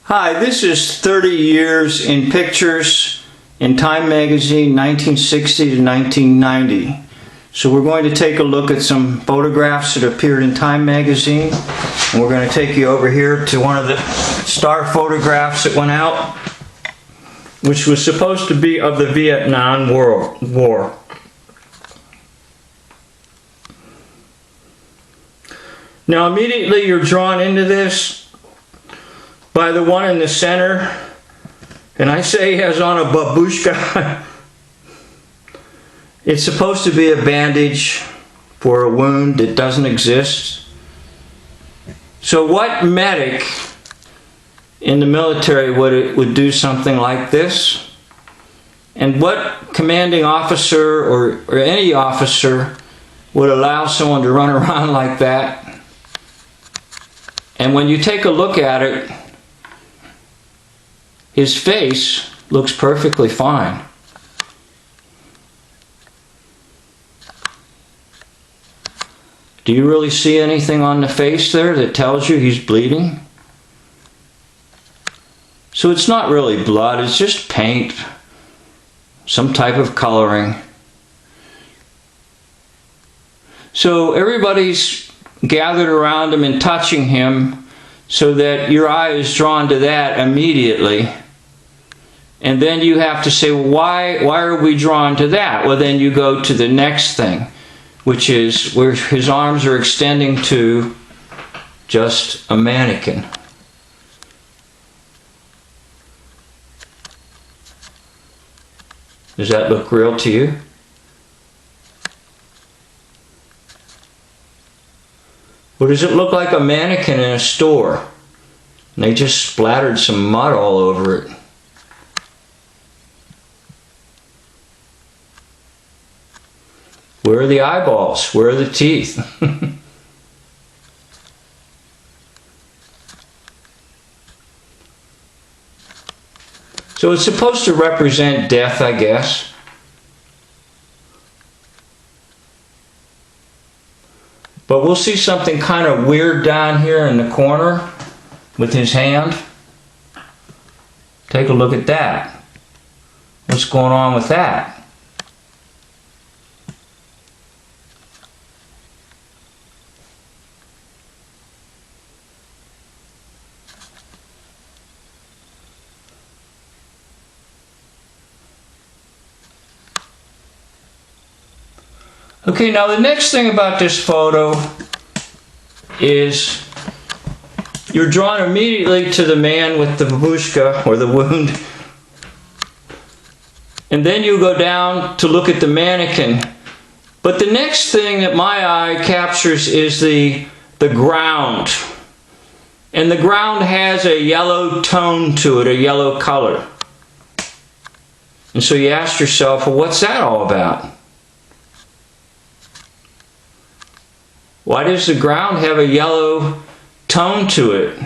Hi, this is 30 Years in Pictures in Time Magazine, 1960 to 1990. So we're going to take a look at some photographs that appeared in Time Magazine. And we're going to take you over here to one of the star photographs that went out, which was supposed to be of the Vietnam War. Now immediately you're drawn into this by the one in the center, and I say he has on a babushka. It's supposed to be a bandage for a wound that doesn't exist. So what medic in the military would do something like this? And what commanding officer or any officer would allow someone to run around like that? And when you take a look at it, his face looks perfectly fine. Do you really see anything on the face there that tells you he's bleeding? So it's not really blood, it's just paint, some type of coloring. So everybody's gathered around him and touching him so that your eye is drawn to that immediately. And then you have to say, well, why are we drawn to that? Well, then you go to the next thing, which is where his arms are extending to just a mannequin. Does that look real to you? Or does it look like a mannequin in a store? And they just splattered some mud all over it. Where are the eyeballs? Where are the teeth? So it's supposed to represent death, I guess. But we'll see something kind of weird down here in the corner with his hand. Take a look at that. What's going on with that? Okay, now the next thing about this photo is you're drawn immediately to the man with the babushka, or the wound, and then you go down to look at the mannequin. But the next thing that my eye captures is the ground. And the ground has a yellow tone to it, a yellow color. And so you ask yourself, well, what's that all about? Why does the ground have a yellow tone to it?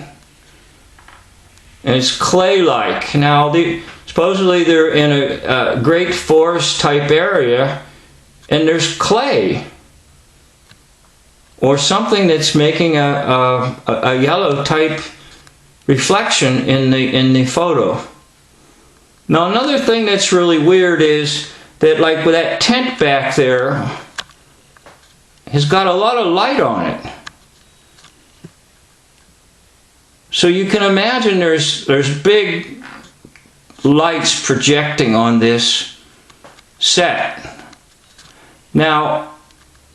And it's clay-like. Now, supposedly they're in a great forest type area, and there's clay or something that's making a yellow type reflection in the photo. Now, another thing that's really weird is that, like with that tent back there, has got a lot of light on it. So you can imagine there's big lights projecting on this set. Now,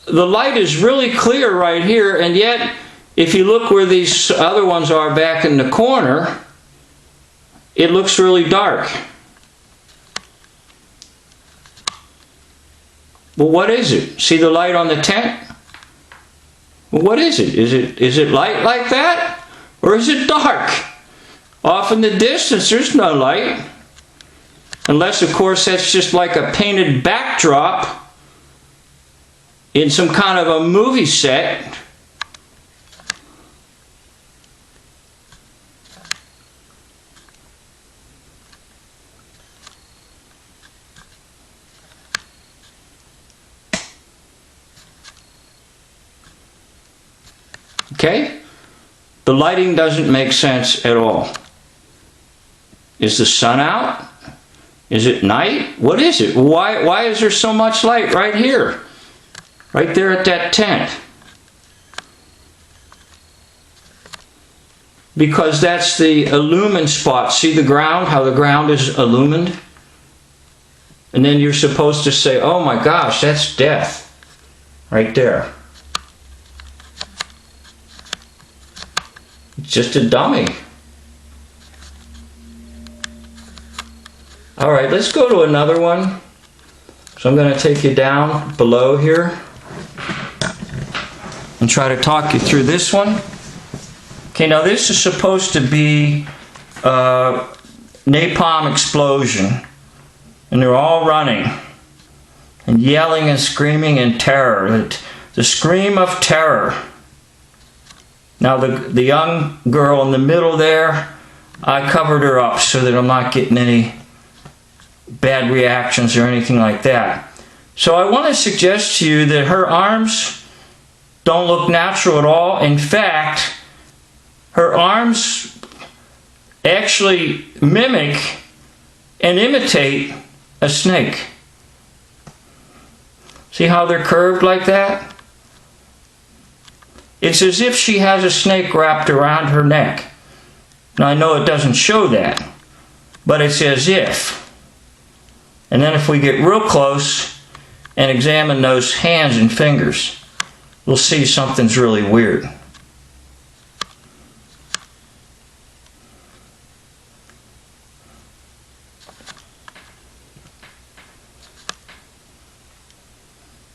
the light is really clear right here, and yet if you look where these other ones are back in the corner, it looks really dark. Well, what is it? See the light on the tent? Well, what is it? Is it light like that? Or is it dark? Off in the distance, there's no light. Unless, of course, that's just like a painted backdrop in some kind of a movie set. Okay? The lighting doesn't make sense at all. Is the sun out? Is it night? What is it? Why is there so much light right here? Right there at that tent? Because that's the illumined spot. See the ground, how the ground is illumined? And then you're supposed to say, oh my gosh, that's death. Right there. It's just a dummy. Alright, let's go to another one. So I'm going to take you down below here and try to talk you through this one. Okay, now this is supposed to be a napalm explosion, and they're all running and yelling and screaming in terror. The scream of terror. Now the young girl in the middle there, I covered her up so that I'm not getting any bad reactions or anything like that. So I want to suggest to you that her arms don't look natural at all. In fact, her arms actually mimic and imitate a snake. See how they're curved like that? It's as if she has a snake wrapped around her neck. Now I know it doesn't show that, but it's as if. And then if we get real close and examine those hands and fingers, we'll see something's really weird.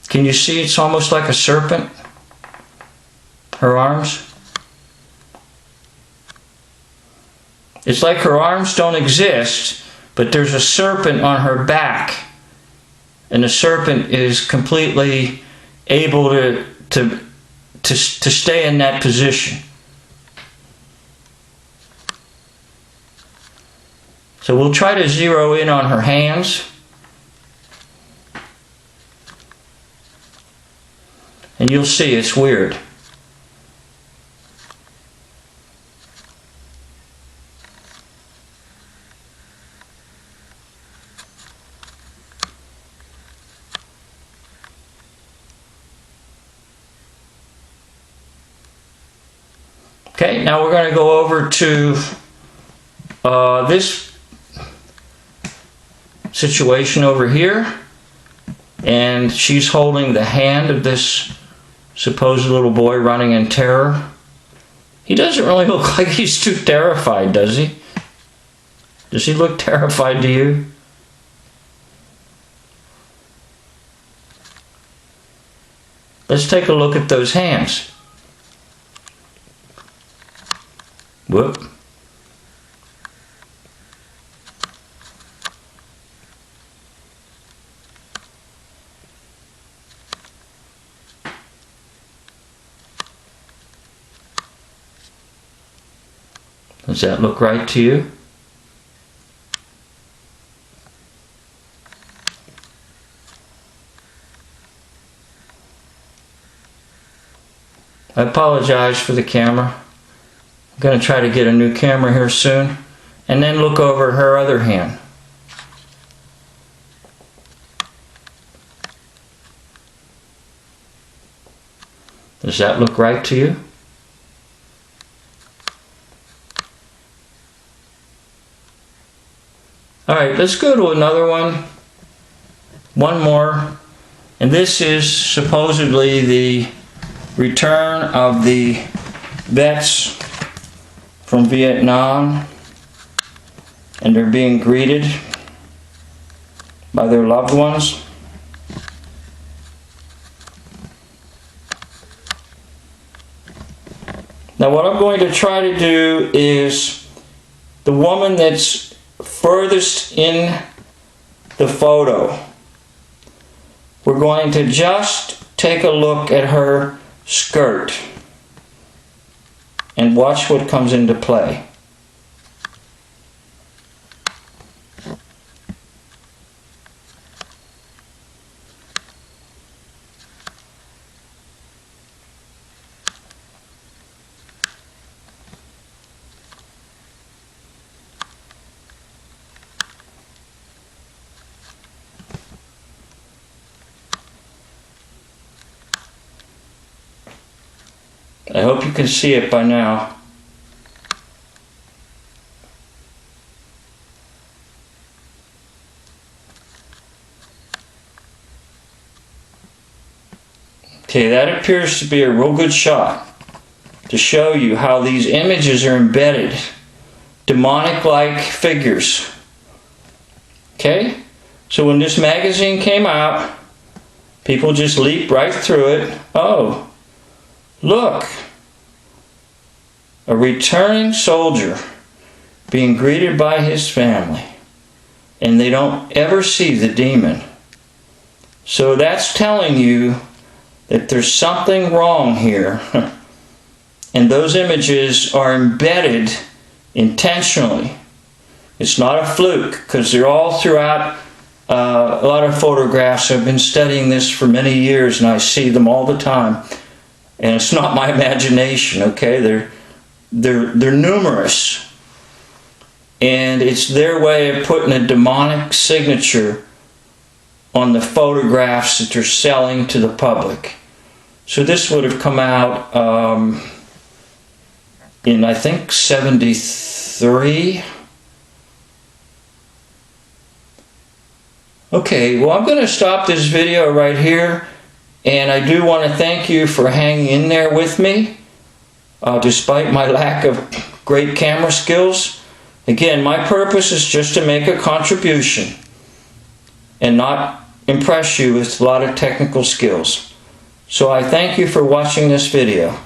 Can you see it's almost like a serpent? Her arms? It's like her arms don't exist, but there's a serpent on her back. And the serpent is completely able to stay in that position. So we'll try to zero in on her hands. And you'll see it's weird. Okay, now we're going to go over to this situation over here. And she's holding the hand of this supposed little boy running in terror. He doesn't really look like he's too terrified, does he? Does he look terrified to you? Let's take a look at those hands. Whoop. Does that look right to you? I apologize for the camera. I'm going to try to get a new camera here soon. And then look over her other hand. Does that look right to you? Alright, let's go to another one. One more. And this is supposedly the return of the vets from Vietnam. And they're being greeted by their loved ones. Now what I'm going to try to do is the woman that's furthest in the photo. We're going to just take a look at her skirt and watch what comes into play. I hope you can see it by now. Okay, that appears to be a real good shot to show you how these images are embedded. Demonic-like figures. Okay? So when this magazine came out, people just leaped right through it. Oh, look. A returning soldier being greeted by his family. And they don't ever see the demon. So that's telling you that there's something wrong here. And those images are embedded intentionally. It's not a fluke, because they're all throughout a lot of photographs. I've been studying this for many years and I see them all the time. And it's not my imagination, okay? They're numerous. And it's their way of putting a demonic signature on the photographs that they're selling to the public. So this would have come out in, I think, 73. Okay, well, I'm going to stop this video right here, and I do want to thank you for hanging in there with me, despite my lack of great camera skills. Again, my purpose is just to make a contribution and not impress you with a lot of technical skills. So I thank you for watching this video.